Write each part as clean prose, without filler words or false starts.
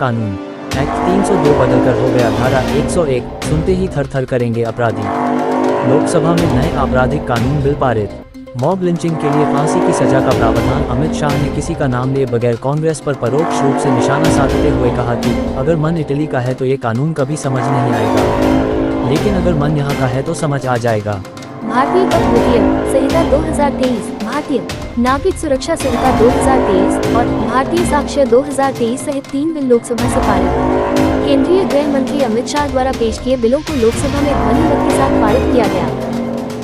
कानून। एक्ट 302 बदलकर हो गया धारा 101, सुनते ही थर थर करेंगे अपराधी। लोकसभा में नए आपराधिक कानून बिल पारित। मॉब लिंचिंग के लिए फांसी की सजा का प्रावधान। अमित शाह ने किसी का नाम लिए बगैर कांग्रेस पर परोक्ष रूप से निशाना साधते हुए कहा कि अगर मन इटली का है तो ये कानून कभी समझ नहीं आएगा, लेकिन अगर मन यहाँ का है तो समझ आ जाएगा। भारतीय अधिनियम संहिता 2023, भारतीय नागरिक सुरक्षा संहिता 2023 और भारतीय साक्ष्य 2023 सहित 3 बिल लोकसभा से पारित। केंद्रीय गृह मंत्री अमित शाह द्वारा पेश किए बिलों को लोकसभा में ध्वनि मत के साथ पारित किया गया।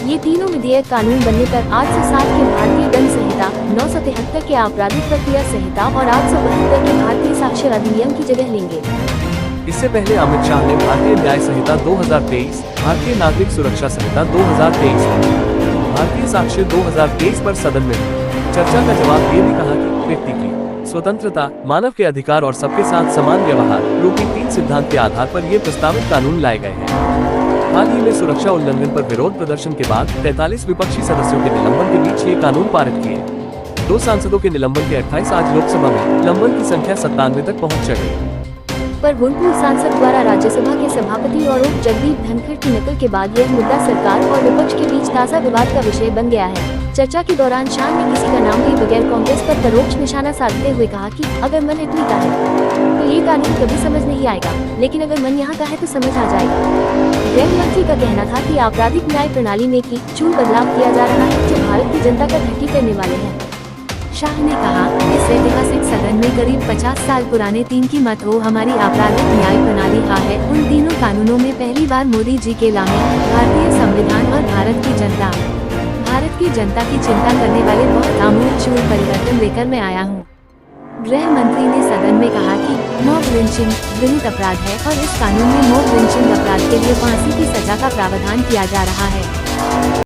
ये तीनों विधेयक कानून बनने पर 860 के भारतीय दंड संहिता, 973 के आपराधिक प्रक्रिया संहिता और 872 के भारतीय साक्ष्य अधिनियम की जगह लेंगे। इससे पहले अमित शाह ने भारतीय न्याय संहिता 2023, भारतीय नागरिक सुरक्षा संहिता 2023 और भारतीय साक्ष्य 2023 पर सदन में चर्चा का जवाब ये भी कहा कि व्यक्ति की स्वतंत्रता, मानव के अधिकार और सबके साथ समान व्यवहार रूपी 3 सिद्धांत के आधार पर ये प्रस्तावित कानून लाए गए हैं। हाल ही में सुरक्षा उल्लंघन पर विरोध प्रदर्शन के बाद 43 विपक्षी सदस्यों के निलंबन के बीच ये कानून पारित किए। 2 सांसदों के निलंबन के 28 आज लोकसभा में निलंबन की संख्या 97 तक पहुँच गई। पर पूर्व सांसद द्वारा राज्यसभा के सभापति और उप जगदीप धनखड़ की नकल के बाद यह मुद्दा सरकार और विपक्ष के बीच ताज़ा विवाद का विषय बन गया है। चर्चा के दौरान शाह ने किसी का नाम लिए बगैर कांग्रेस पर परोक्ष निशाना साधते हुए कहा कि अगर मन इटली का है तो ये कानून कभी समझ नहीं आएगा, लेकिन अगर मन यहाँ का है तो समझ आ जाएगा। गृह मंत्री का कहना था कि आपराधिक न्याय प्रणाली में की चूल बदलाव किया जा रहा है जो भारत की जनता का धरती करने वाले हैं। शाह ने कहा, इस ऐतिहासिक सदन में करीब 50 साल पुराने 3 की मत हो हमारी आपराधिक न्याय प्रणाली है। उन तीनों कानूनों में पहली बार मोदी जी के लाने भारतीय संविधान और भारत की जनता की चिंता करने वाले बहुत आमूल-चूल परिवर्तन लेकर मैं आया हूँ। गृह मंत्री ने सदन में कहा कि मॉब लिंचिंग घृणित अपराध है और इस कानून में मॉब लिंचिंग अपराध के लिए फांसी की सजा का प्रावधान किया जा रहा है।